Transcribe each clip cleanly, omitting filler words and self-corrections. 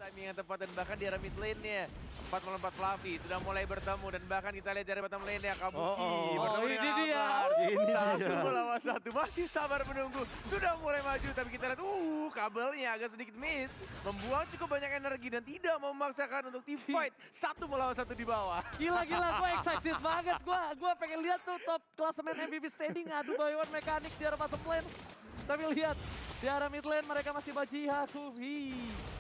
timing yang tepat dan bahkan di arah mid lane-nya 4 melawan 4 Fluffy sudah mulai bertemu dan bahkan kita lihat dari bottom lane-nya Kabuki bertemu dengan Albar. Satu melawan satu masih sabar menunggu. Sudah mulai maju tapi kita lihat kabelnya agak sedikit miss. Membuang cukup banyak energi dan tidak memaksakan untuk team fight 1 melawan 1 di bawah. Gila, gue excited banget. Gue pengen lihat tuh top klasemen MVP standing adu by one mekanik di arah bottom lane. Tapi lihat, di arah mid lane mereka masih Bajihaku.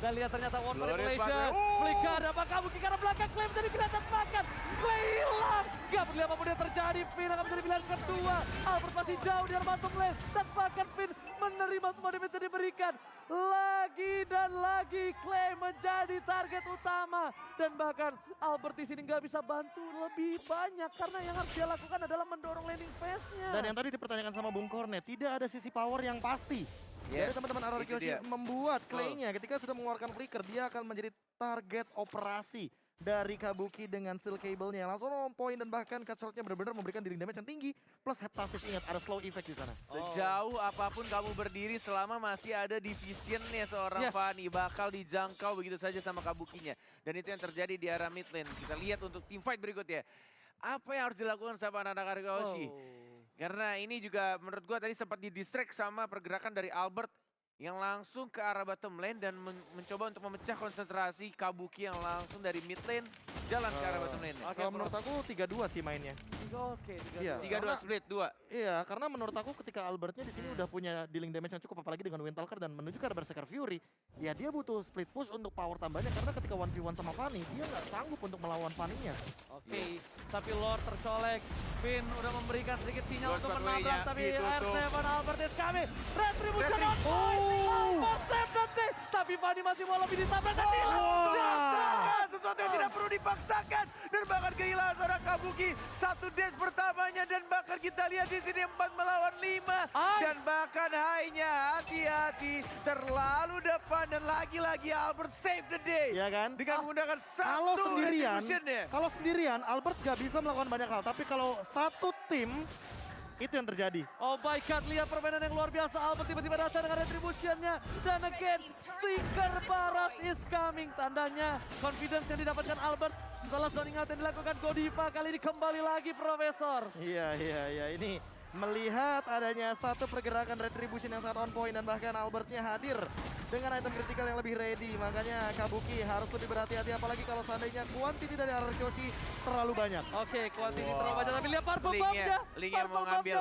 Dan lihat ternyata one manipulation. Flicker apa Kabuki karena belakang Clay menjadi kelihatan makan. Clay hilang. Gak peduli apapun yang terjadi. Finn akan menjadi pilihan kedua. Albert masih jauh di arah bottom lane. Dan bahkan Finn menerima semua damage yang diberikan. Lagi dan lagi Clay menjadi target utama. Dan bahkan Albert di sini nggak bisa bantu lebih banyak. Karena yang harus dia lakukan adalah mendorong landing phase-nya. Dan yang tadi dipertanyakan sama Bung Kornet, tidak ada sisi power yang pasti. Jadi teman-teman RRQ membuat Clay-nya ketika sudah mengeluarkan flicker, dia akan menjadi target operasi dari Kabuki dengan steel cable-nya. Langsung on point dan bahkan cutshot-nya benar-benar memberikan dealing damage yang tinggi. Plus heptasis, ingat ada slow effect di sana. Sejauh apapun kamu berdiri selama masih ada division-nya seorang Fanny. Bakal dijangkau begitu saja sama Kabukinya. Dan itu yang terjadi di arah mid lane. Kita lihat untuk team fight berikutnya. Apa yang harus dilakukan sama anak-anak RRQ Hoshi? Karena ini juga menurut gua tadi sempat didistract sama pergerakan dari Albert yang langsung ke arah bottom lane dan mencoba untuk memecah konsentrasi Kabuki yang langsung dari mid lane jalan ke arah bottom lane. Kalau menurut aku 3-2 sih mainnya. Oke, 3-2 split 2. Iya, karena menurut aku ketika Albertnya di sini udah punya dealing damage yang cukup, apalagi dengan Windtalker dan menuju ke arah Berserker Fury, ya dia butuh split push untuk power tambahnya karena ketika 1v1 sama Fanny, dia nggak sanggup untuk melawan Fanny-nya. Oke, tapi Lord tercolek. Finn udah memberikan sedikit sinyal untuk menabrak, tapi R7 Albert is coming. Retribution on point. Albert save nanti, tapi Fanny masih mau lebih ditabrak dan hilang. Sesuatu yang tidak perlu dipaksakan dan bahkan kehilangan seorang Kabuki. Satu dash pertamanya dan bahkan kita lihat di sini 4 melawan 5 dan bahkan high-nya hati-hati terlalu depan dan lagi-lagi Albert save the day. Iya kan? Dengan menggunakan satu retribution-nya. Kalau sendirian Albert gak bisa melakukan banyak hal, tapi kalau satu tim itu yang terjadi. Oh my god, lihat permainan yang luar biasa. Albert tiba-tiba datang dengan retribution-nya. Dan again, sticker barat is coming. Tandanya confidence yang didapatkan Albert setelah zoning out yang dilakukan Godiva. Kali ini kembali lagi Profesor. Iya. Ini melihat adanya satu pergerakan retribution yang sangat on point dan bahkan Albertnya hadir dengan item kritikal yang lebih ready. Makanya Kabuki harus lebih berhati-hati apalagi kalau seandainya quantity dari RRQ terlalu banyak. Oke, quantity terlalu banyak tapi lihat purple bomb-nya. Link yang mau ngambil.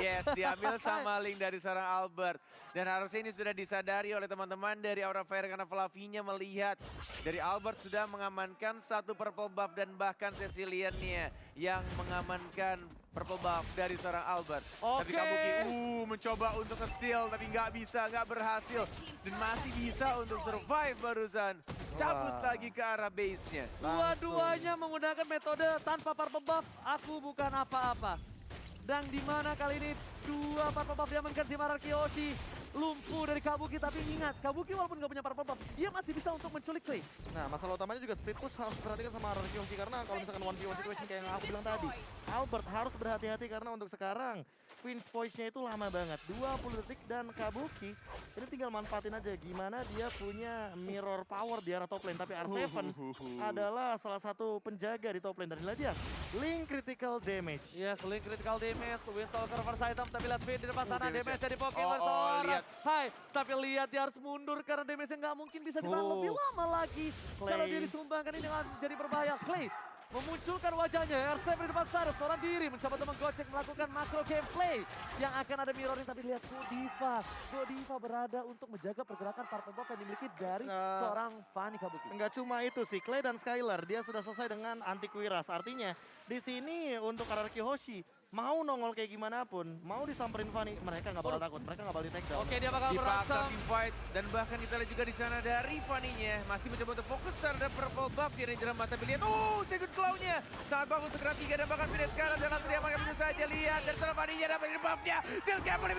Yes, diambil sama Link dari seorang Albert. Dan harusnya ini sudah disadari oleh teman-teman dari Aura Fire karena Fluffy-nya melihat dari Albert sudah mengamankan satu purple buff dan bahkan Cecilian-nya yang mengamankan purple buff dari seorang Albert. Tapi Kabuki mencoba untuk nge-steal tapi nggak bisa, nggak berhasil. Dan masih bisa untuk survive barusan. Cabut lagi ke arah base-nya. Dua-duanya menggunakan metode tanpa purple buff, aku bukan apa-apa. Dan di mana kali ini dua purple buff diamankan tim RRQ Hoshi. Lumpuh dari Kabuki, tapi ingat Kabuki walaupun gak punya purple buff, dia masih bisa untuk menculik Clay. Nah, masalah utamanya juga split push harus diperhatikan sama RRQ Hoshi karena kalau misalkan 1v1 situation kayak yang aku bilang tadi, Albert harus berhati-hati karena untuk sekarang Finn's Poise-nya itu lama banget, 20 detik dan Kabuki ini tinggal manfaatin aja gimana dia punya mirror power di arah top lane. Tapi R7 adalah salah satu penjaga di top lane dan dia Link critical damage. Yes, Link critical damage, Windtalker first item, tapi lihat Finn di depan sana, damage dari Pokemon seorang. Hai, tapi lihat dia harus mundur karena damage-nya nggak mungkin bisa ditahan lebih lama lagi. Kalau dia disumbangkan ini akan jadi berbahaya. Clay memunculkan wajahnya, R7 di depan sana, seorang diri mencoba untuk menggocek melakukan macro gameplay yang akan ada mirroring, tapi lihat Godiva berada untuk menjaga pergerakan purple buff yang dimiliki dari seorang Fanny Kabuki. Enggak cuma itu sih, Clay dan Skylar dia sudah selesai dengan anti kuiras. Artinya di sini untuk RRQ Hoshi mau nongol kayak gimana pun, mau disamperin Fanny, mereka nggak bakal takut, mereka nggak bakal di take down. Oke, dia bakal dipaksa team fight dan bahkan kita lihat juga di sana dari Fanny-nya masih mencoba untuk fokus terhadap purple buff di dalam mata. Lihat, second claw-nya sangat bagus untuk ketiga dan bahkan finish sekarang dan langsung dia makan begitu saja. Lihat dari sana Fanny-nya dapat buff-nya, Steel Cable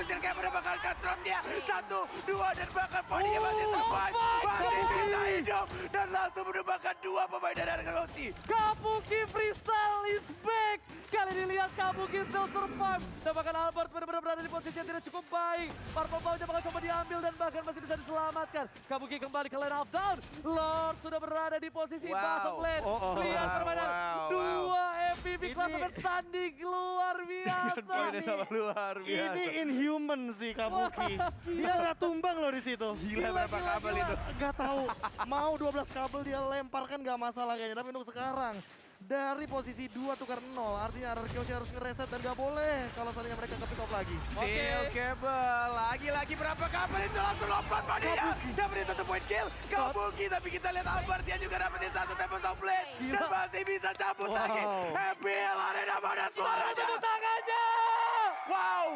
dan bahkan cutthroat-nya 1, 2 dan bahkan Fanny-nya masih survive, masih bisa hidup dan langsung menumbangkan 2 pemain dari RRQ Hoshi. Kabuki freestyle is back. Kali ini lihat Kabuki still survive. Dan bahkan Albert benar-benar berada di posisi yang tidak cukup baik. Purple Bau-nya bakal coba diambil dan bahkan masih bisa diselamatkan. Kabuki kembali ke lane of down. Lord Albert sudah berada di posisi Wow. bottom lane. Lihat Wow, permainan wow, dua MVP kelas Ini- bertanding luar biasa. Poinnya sama luar biasa. Ini inhuman sih Kabuki. Dia nggak tumbang loh di situ. Gila berapa kabel itu. Nggak tahu. Mau 12 kabel dia lemparkan nggak masalah kayaknya. Tapi untuk sekarang dari posisi 2 tukar 0, artinya RRQ harus ngereset dan nggak boleh kalau seandainya mereka ke pick off lagi. Steel Cable, lagi-lagi berapa kabel itu langsung lompat Mania. Dapetin 1 poin kill, Kabuki, tapi kita lihat Albert dia juga dapetin 1 tembak top lane. Dan masih bisa cabut lagi. MPL Arena mana suaranya? Tepuk tangannya. Wow.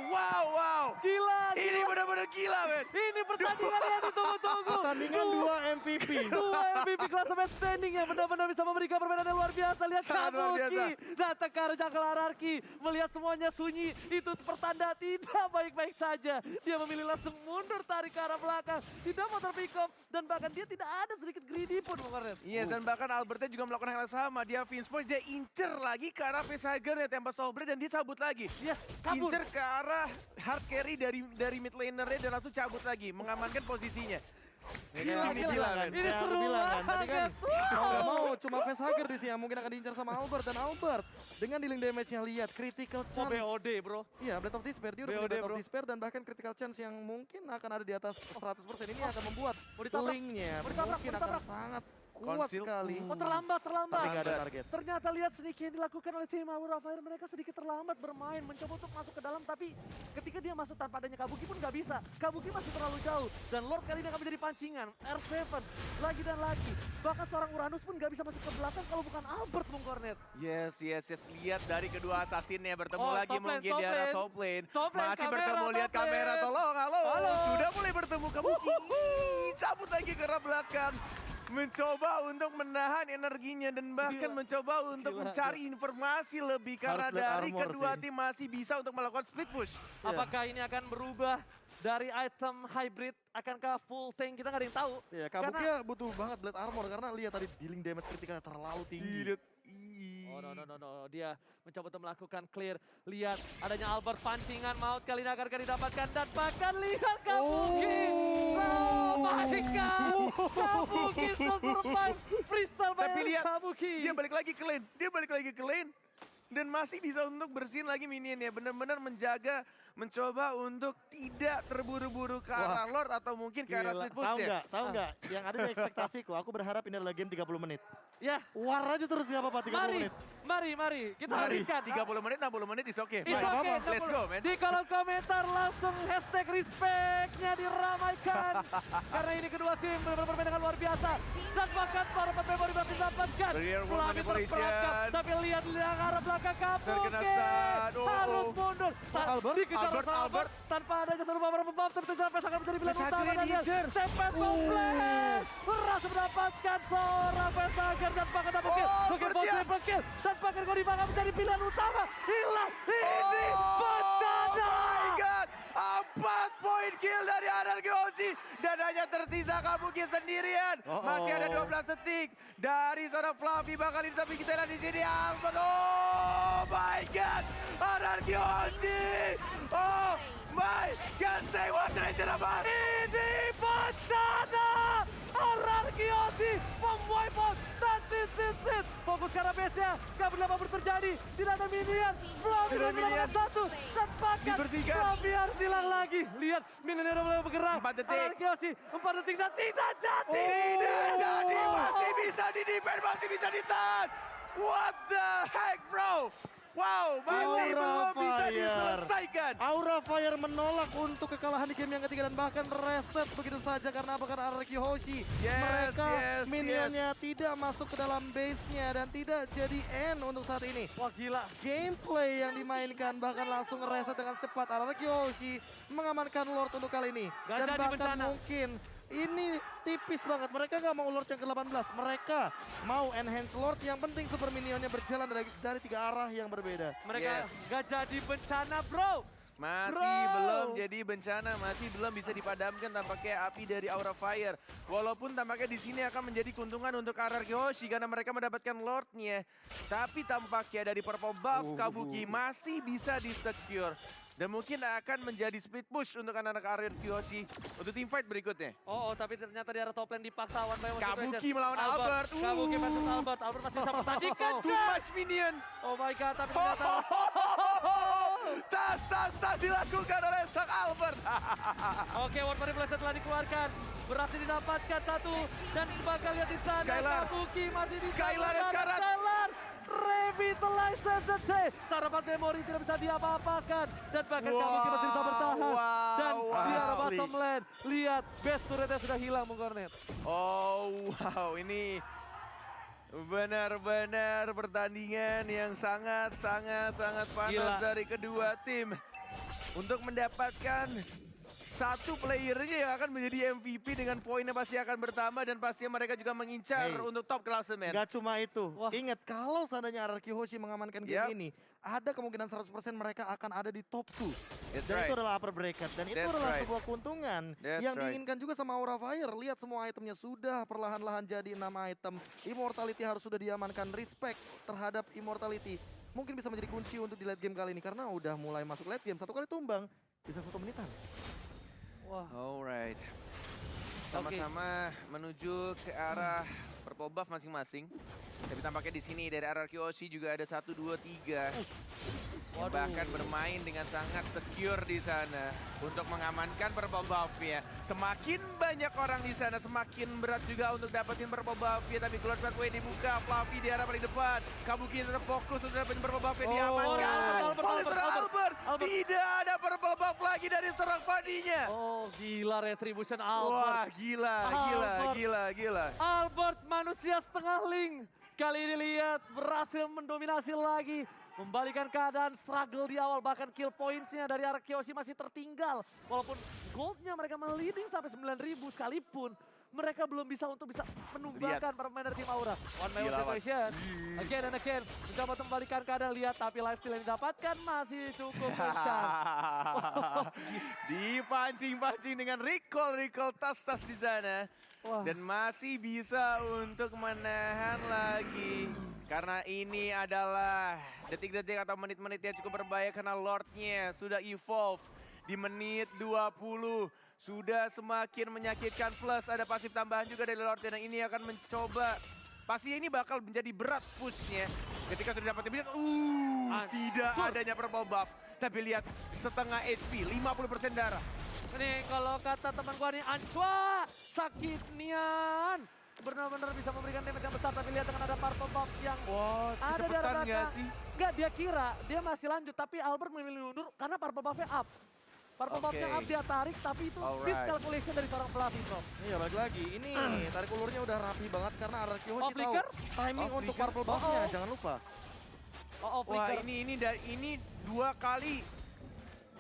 Gila. Ini benar-benar gila, men. Ini pertandingan yang ditunggu-tunggu. Pertandingan 2 MVP. Dua MVP klasemen standing yang benar-benar bisa memberikan permainan yang luar biasa. Lihat Sangat luar biasa. Kabuki datang ke arah jungle hierarchy. Melihat semuanya sunyi. Itu pertanda tidak baik-baik saja. Dia memilih langsung mundur tarik ke arah belakang. Tidak mau terpick off. Dan bahkan dia tidak ada sedikit greedy pun. Iya, dan bahkan Albertnya juga melakukan hal yang sama. Dia Vince Boys, dia incer lagi ke arah facehugger ya, tembak Soulblade dan dia cabut lagi. Yes, kabur. Incer ke arah hard carry dari mid lanernya dan langsung cabut lagi, mengamankan posisinya. Gila, Ini gila, men. Ini Kayak aku seru bilang kan, tadi kan banget. mau nggak mau cuma facehugger di sini yang mungkin akan diincar sama Albert. Dan Albert dengan dealing damage-nya lihat, critical Oh, chance. BOD bro. Iya, Blade of Despair, dia udah punya BOD, Blade of bro. Despair dan bahkan critical chance yang mungkin akan ada di atas 100%. Ini akan membuat Mau ditabrak, linknya mau ditabrak, mungkin mau akan ditabrak. sangat kuat Conceal. sekali. Oh terlambat. Tapi nggak ada target. Ternyata lihat sneaky yang dilakukan oleh tim Aura Fire. Mereka sedikit terlambat bermain, mencoba untuk masuk ke dalam. Tapi ketika dia masuk tanpa adanya Kabuki pun nggak bisa. Kabuki masih terlalu jauh. Dan Lord kali ini akan menjadi pancingan. R7 lagi dan lagi. Bahkan seorang Uranus pun nggak bisa masuk ke belakang kalau bukan Albert, Bung Cornet. Yes. Lihat dari kedua assassinnya bertemu Oh, lagi top lane, mungkin top di arah lane. top lane. Top lane, Masih kamera, bertemu, top lihat kamera, lane. tolong, halo. Halo. Sudah mulai bertemu Kabuki. Cabut lagi ke arah belakang. Mencoba untuk menahan energinya dan bahkan mencoba untuk mencari informasi lebih karena Harus lihat dari armor kedua sih. tim masih bisa untuk melakukan split push. Apakah ini akan berubah dari item hybrid? Akankah full tank? Kita nggak ada yang tahu. Iya, Kabuki ya butuh banget Blade Armor karena lihat tadi dealing damage kritiknya terlalu tinggi. Oh no, dia mencoba untuk melakukan clear. Lihat adanya Albert pancingan maut kali ini akan didapatkan dan bahkan lihat Kabuki. Oh my god. Kabuki still survive. Freestyle by Tapi lihat, Kabuki. dia balik lagi ke lane. Dan masih bisa untuk bersihin lagi minionnya. Benar-benar mencoba untuk tidak terburu-buru ke arah Lord atau mungkin ke arah split push ya. Tahu nggak? Yang ada di ekspektasiku, aku berharap ini adalah game 30 menit. Ya, War aja terus nggak apa-apa 30 menit. mari. Kita habiskan. 30 menit, 60 menit is okay. It's Fine. okay, Let's go, man. Di kolom komentar langsung hashtag respect-nya diramaikan. Karena ini kedua tim benar-benar bermain dengan luar biasa. Dan bahkan para pemain baru didapatkan. Real world Flavi manipulation. terperangkap. Tapi lihat di arah belakang Terkena Kabuki. stun. Oh, Harus oh. mundur. Albert, Dikejar oleh Albert. tanpa adanya satu power membuff. Tapi ternyata sangat menjadi pilihan Pesager utama. yang Dan lihat, diincer. Tempest komplek. Berhasil mendapatkan seorang Pesager dan bahkan dapat kill. Oh, Mungkin berdiam. triple kill. Dan bahkan Cody Bangga menjadi pilihan utama. Hilang. Ini bencana. Oh my god, 4 poin kill dari RRQ Ozi dan hanya tersisa Kabuki sendirian. Masih ada 12 detik dari seorang Fluffy bakal ini, tapi kita lihat di sini Albert. Oh my god, RRQ Ozi. Oh my god, say what Ranger. Ini bencana. RRQ Ozi memwipe out. This is it. Fokus ke arah base-nya. Kabur 80 terjadi. Tidak ada minion. Fluffy Tidak ada dengan minion. satu. Dan bahkan Dibersihkan. Fluffy harus hilang lagi. Lihat minionnya udah mulai bergerak. 4 detik. RRQ Ozi 4 detik dan tidak jadi. Tidak jadi, masih bisa di-defend, masih bisa ditahan. What the heck, bro? Wow, masih Aura belum bisa Fire. diselesaikan. Aura Fire menolak untuk kekalahan di game yang ketiga dan bahkan reset begitu saja karena apa? Karena RRQ Hoshi. Yes, Mereka yes, minionnya tidak masuk ke dalam base-nya dan tidak jadi end untuk saat ini. Wah gila. Gameplay yang dimainkan bahkan langsung reset dengan cepat. RRQ Hoshi mengamankan Lord untuk kali ini. Gak Dan jadi bahkan bencana. mungkin ini tipis banget. Mereka nggak mau Lord yang ke-18. Mereka mau enhance Lord. Yang penting super minionnya berjalan dari 3 arah yang berbeda. Mereka Yes. gak jadi bencana bro. Masih Bro. belum jadi bencana, masih belum bisa dipadamkan tampaknya api dari Aura Fire. Walaupun tampaknya di sini akan menjadi keuntungan untuk RRQ Hoshi karena mereka mendapatkan Lordnya. Tapi tampaknya dari purple buff Kabuki masih bisa di-secure. Dan mungkin akan menjadi split push untuk anak-anak RRQoshi untuk team fight berikutnya. Tapi ternyata di arah top lane dipaksa one by one Kabuki situation. melawan Albert. Kabuki versus Albert. Albert masih bisa pertandingan. Too much minion. Oh my god, tapi ternyata... Tas dilakukan oleh sang Albert. Oke, one by one telah dikeluarkan. Berhasil didapatkan satu. Dan bakal lihat di sana. Skylar. Kabuki masih bisa. Skylar ya sekarang. Skylar. Revitalize Sensei. Tarapan memori tidak bisa diapa-apakan. Dan bahkan Kabuki masih bisa bertahan. Dan di arah asli. bottom lane. Lihat, best turretnya sudah hilang, Bung Kornet. Oh wow, ini benar-benar pertandingan yang sangat panas Gila. dari kedua tim. Untuk mendapatkan satu playernya yang akan menjadi MVP dengan poinnya pasti akan bertambah dan pastinya mereka juga mengincar Hey. untuk top klasemen. Gak cuma itu, Wah. ingat kalau seandainya RRQoshi mengamankan game Yep. ini, ada kemungkinan 100% mereka akan ada di top 2. That's Dan right. itu adalah upper bracket, dan itu That's adalah right. sebuah keuntungan That's yang right. diinginkan juga sama Aura Fire. Lihat semua itemnya sudah perlahan-lahan jadi 6 item. Immortality harus sudah diamankan, respect terhadap Immortality. Mungkin bisa menjadi kunci untuk di late game kali ini, karena udah mulai masuk late game. Satu kali tumbang, bisa 1 menitan. Wah, Alright. Sama-sama menuju ke arah purple buff masing-masing. Tapi tampaknya di sini dari RRQoshi juga ada 1, 2, 3. Yang Waduh. bahkan bermain dengan sangat secure di sana untuk mengamankan purple buff ya. Semakin banyak orang di sana, semakin berat juga untuk dapetin purple buff ya. Tapi keluar pathway dibuka, Fluffy di arah paling depan. Kabuki tetap fokus untuk dapetin purple buff yang diamankan. Albert. Albert. Tidak ada purple buff lagi dari serang Fadinya. Oh, gila retribution Wah, Albert. gila. Albert manusia setengah link. Kali ini lihat berhasil mendominasi lagi. Membalikan keadaan, struggle di awal, bahkan kill points-nya dari RRQoshi masih tertinggal. Walaupun goldnya mereka meliding sampai 9.000 sekalipun, mereka belum bisa untuk bisa menumbalkan para pemain dari tim Aura. One by one Gila, situation. Again and again, mencoba untuk membalikan keadaan, lihat tapi lifesteal yang didapatkan masih cukup kencang. Dipancing-pancing dengan recall tas-tas di sana. Wah. Dan masih bisa untuk menahan lagi. Karena ini adalah detik-detik atau menit-menit yang cukup berbahaya karena Lordnya sudah evolve di menit 20. Sudah semakin menyakitkan, plus ada pasif tambahan juga dari Lordnya. Dan ini akan mencoba, pastinya ini bakal menjadi berat pushnya. Ketika sudah dapat tidak adanya purple buff. Tapi lihat setengah HP, 50% darah. Ini kalau kata teman gua nih, Anchua sakit nian. Benar-benar bisa memberikan damage yang besar, tapi lihat dengan ada purple buff yang Wah, ada di kecepatan arah nggak belakang. sih? Nggak, dia kira dia masih lanjut, tapi Albert memilih mundur karena purple buff-nya up. Purple buff-nya Oke. up, dia tarik, tapi itu miscalculation dari seorang pelatih, Bro. Iya, balik lagi. Ini tarik ulurnya udah rapi banget karena RRQoshi tahu flicker? timing Oh, untuk flicker. purple buff-nya, Oh. jangan lupa. Oh, Wah, flicker. ini 2 kali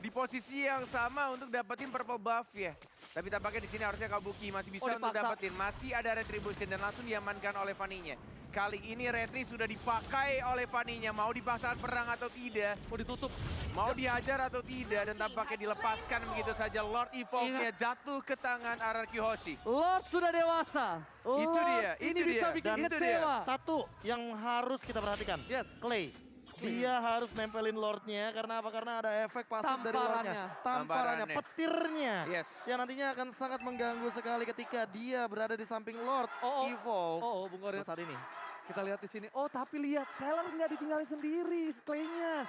di posisi yang sama untuk dapetin purple buff ya. Tapi tampaknya di sini harusnya Kabuki masih bisa untuk dipaksa. dapetin. Masih ada retribution dan langsung diamankan oleh Vaninya. Kali ini retri sudah dipakai oleh Vaninya. Mau dipaksakan perang atau tidak? Mau ditutup. Mau dihajar atau tidak? Dan tampaknya dilepaskan begitu saja. Lord Evolve-nya jatuh ke tangan RRQoshi. Lord sudah dewasa. Itu Lord dia, ini itu bisa dia. bikin Dan itu kecewa. Satu yang harus kita perhatikan, Yes. Clay. Dia harus nempelin Lordnya karena apa? Karena ada efek pasif dari Lordnya. Tamparannya, Tamparannya. petirnya. Yes. Yang nantinya akan sangat mengganggu sekali ketika dia berada di samping Lord Oh, oh. Evolve. Oh, Bung Kornet. Saat ini. Kita lihat di sini. Oh, tapi lihat Skylar nggak ditinggalin sendiri, Clay-nya.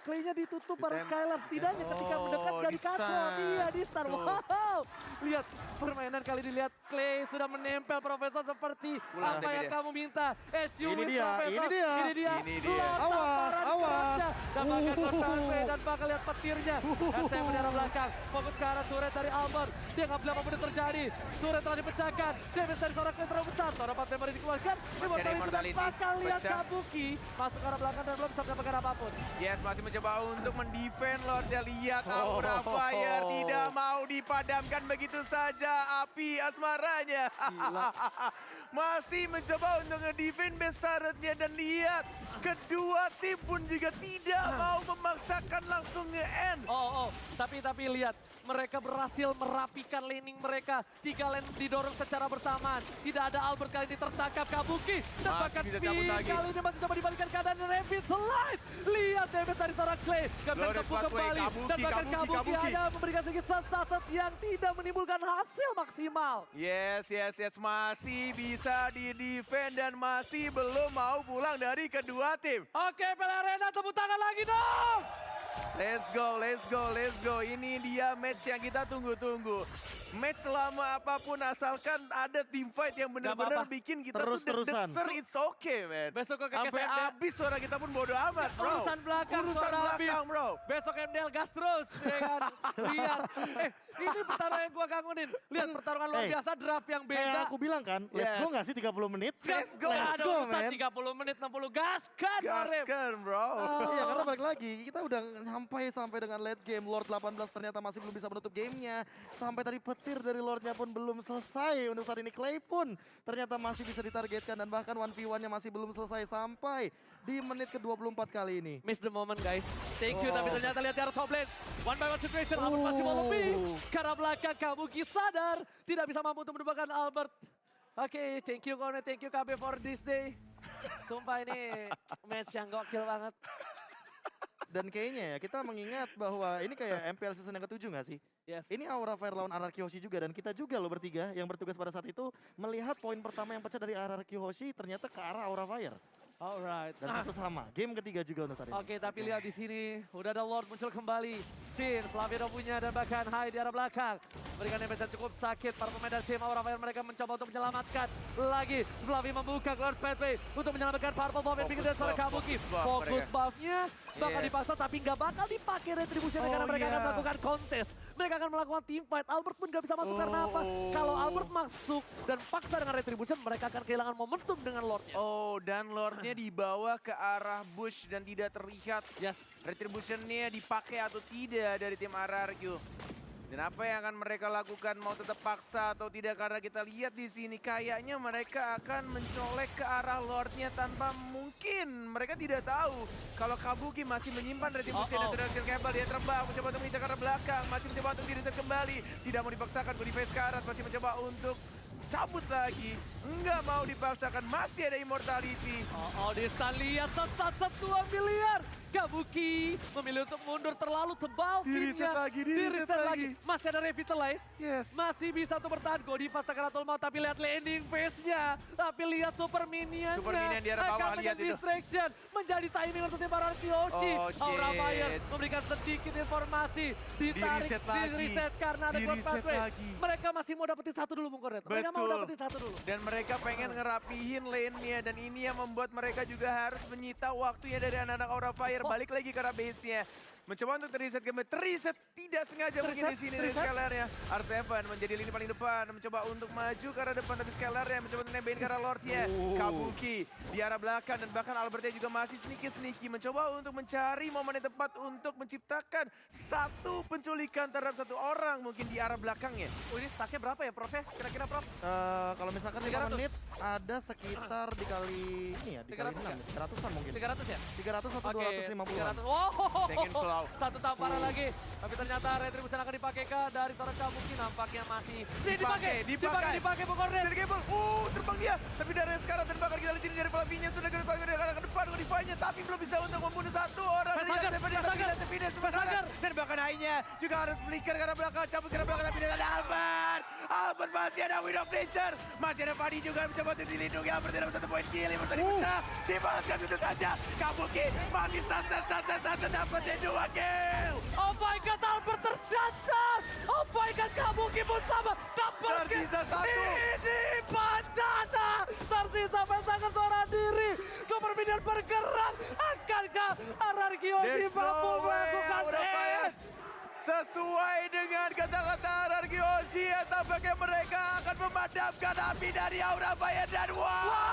Clay-nya ditutup bareng Ditem- Skylar. Setidaknya ketika Oh, mendekat nggak dikacau. di-stun. Iya, di stun. Tuh. Wow. Lihat permainan kali dilihat Clay sudah menempel Profesor seperti Pulang apa tapi yang dia. kamu minta. SU Ini with dia, Profesor. ini dia. Ini dia. Ini dia. Lord Awas, tamparan awas. kerasnya. Dan bahkan Lord dan bakal lihat petirnya. SM di arah belakang. Fokus ke arah turret dari Albert. Dia nggak boleh apapun yang terjadi. Turret telah dipecahkan. Damage dari seorang Clay terlalu besar. Seorang 4 memory dikeluarkan. Immortality dan bakal lihat pecah. Kabuki masuk ke arah belakang dan belum bisa mendapatkan apapun. Yes, masih mencoba untuk mendefend Lordnya. Lihat Aura Fire tidak mau dipadamkan begitu saja api asmaranya. Gila. Masih mencoba untuk ngedefend base turretnya dan lihat kedua tim pun juga tidak mau memaksakan langsung nge-end. Tapi lihat Mereka berhasil merapikan laning mereka. 3 lane didorong secara bersamaan. Tidak ada Albert kali ini tertangkap. Kabuki dan bahkan bisa Pi cabut lagi. kali ini masih coba dibalikan keadaan Rapid Slide. Lihat damage dari seorang Clay. Gak bisa Glorious tepuk Pathway, kembali. Kabuki, Dan bahkan Kabuki. Kabuki hanya memberikan sedikit set yang tidak menimbulkan hasil maksimal. Yes. Masih bisa di-defend dan masih belum mau pulang dari kedua tim. Oke, Pelarena tepuk tangan lagi dong. Let's go. Ini dia match yang kita tunggu-tunggu. Match selama apapun asalkan ada team fight yang benar-benar apa-apa. bikin kita tuh Terus-terusan. deg-deger, it's okay man. Besok kok Sampai habis suara kita pun bodo amat bro. Urusan belakang, Urusan suara belakang habis. bro. Besok MDL gas terus, ya kan? Lihat, ini pertarungan yang gue kangenin. Lihat pertarungan luar biasa, draft yang Kayak beda. aku bilang kan, let's Yes. go gak sih 30 menit? Let's go. Gak ada urusan man. 30 menit, 60 gaskan, Arif. Gaskan bro. Iya, karena balik lagi, kita udah sampai dengan late game. Lord 18 ternyata masih belum bisa menutup gamenya. Sampai tadi petir dari Lordnya pun belum selesai. Untuk saat ini Clay pun ternyata masih bisa ditargetkan. Dan bahkan 1v1-nya masih belum selesai sampai di menit ke-24 kali ini. Miss the moment guys. Thank you, tapi ternyata lihat cara top lane. One by one situation, Albert masih mau lebih. Karena belakang Kabuki sadar tidak bisa mampu untuk mendapatkan Albert. Oke, thank you Kone, thank you KB for this day. Sumpah ini match yang gokil banget. Dan kayaknya ya kita mengingat bahwa ini kayak MPL season yang ke-7 gak sih? Yes. Ini Aura Fire lawan Ararki Hoshi juga dan kita juga loh bertiga yang bertugas pada saat itu melihat poin pertama yang pecah dari Ararki Hoshi ternyata ke arah Aura Fire. Alright. Dan satu sama, game ketiga juga untuk saat ini. Oke, tapi lihat di sini udah ada Lord muncul kembali. Finn, Flavido punya dan bahkan Hai di arah belakang. Berikan damage yang cukup sakit para pemain dari tim Aura Fire, mereka mencoba untuk menyelamatkan. Lagi Flavi membuka Lord Pathway untuk menyelamatkan Purple Bomb yang bikin dari seorang Kabuki. Fokus buff-nya bakal dipaksa tapi nggak bakal dipakai retribution karena mereka akan melakukan kontes. Mereka akan melakukan team fight. Albert pun nggak bisa masuk karena apa? Kalau Albert masuk dan paksa dengan retribution, mereka akan kehilangan momentum dengan Lordnya. Oh, dan Lordnya dibawa ke arah bush dan tidak terlihat Yes. retributionnya dipakai atau tidak dari tim RRQ. Dan apa yang akan mereka lakukan, mau tetap paksa atau tidak, karena kita lihat di sini kayaknya mereka akan mencolek ke arah Lordnya tanpa mungkin. Mereka tidak tahu kalau Kabuki masih menyimpan retribution dan tidak kabel. Dia terbang, mencoba untuk mengincar ke arah belakang, masih mencoba untuk di-reset kembali. Tidak mau dipaksakan, Goodie Karat masih mencoba untuk cabut lagi. Enggak mau dipaksakan, masih ada immortality. Distan lihat set 2 miliar. Kabuki memilih untuk mundur terlalu tebal. Di-reset Finn-nya. lagi, di-reset lagi. Masih ada revitalize. Yes. Masih bisa untuk bertahan. Godiva Sakaratul Maut, tapi lihat landing phase-nya. Tapi lihat super minion-nya. Super minion di arah bawah, akan lihat itu. distraction. Menjadi timing untuk tim Ararki Hoshi. Oh, shit. Aura Fire memberikan sedikit informasi. Ditarik, Di-reset lagi. di-reset karena ada Cloud Di-reset Pathway. lagi. Mereka masih mau dapetin satu dulu, Bung Kornet. Mereka mau Betul. dapetin satu dulu. Dan mereka pengen ngerapihin lane-nya, dan ini yang membuat mereka juga harus menyita waktunya dari anak-anak Aura Fire. Balik lagi ke arah base-nya. Mencoba untuk terreset kembali, terreset tidak sengaja mungkin di sini dari Scalar-nya. R7 menjadi lini paling depan, mencoba untuk maju ke arah depan, tapi Scalar-nya mencoba untuk nembahin ke arah Lord-nya. Kabuki di arah belakang, dan bahkan Albert-nya juga masih sneaky-sneaky, mencoba untuk mencari momen yang tepat untuk menciptakan satu penculikan terhadap satu orang mungkin di arah belakangnya. Ini stacknya berapa ya, Prof? Kira-kira, Prof? Kalau misalkan 5 300. menit ada sekitar dikali ini ya, dikali 300 6, 300-an mungkin. 300 ya? 300 atau Oke, 250-an. 300. Wow, Second claw. satu tamparan lagi. Tapi ternyata retribution akan dipakai ke dari seorang Kabuki, nampaknya masih dipakai Bung Kornet. Dari Gable, terbang dia. Tapi dari sekarang terbakar, kita lihat ini dari Flavinya sudah ke depan Godify-nya, tapi belum bisa untuk membunuh satu orang. Dan bahkan Hai-nya juga harus flicker karena belakang, cabut karena belakang, tapi dengan Albert masih ada Wind of Nature. Masih ada Fadi juga mencoba untuk dilindungi. Albert tidak satu poin kill, Albert tadi pecah. Dibalaskan itu saja. Kabuki masih santet dapat 2 kill. Oh my god, Albert tercatat. Oh my god, Kabuki pun sama. Dapat kill. Tersisa 1. Ini Pancana. Tersisa pasangan seorang diri. Super minion bergerak. Akankah Ararki Hoshi mampu melakukan it? Sesuai dengan kata-kata RRQ Hoshi, tampaknya mereka akan memadamkan api dari Aura Fire dan wow!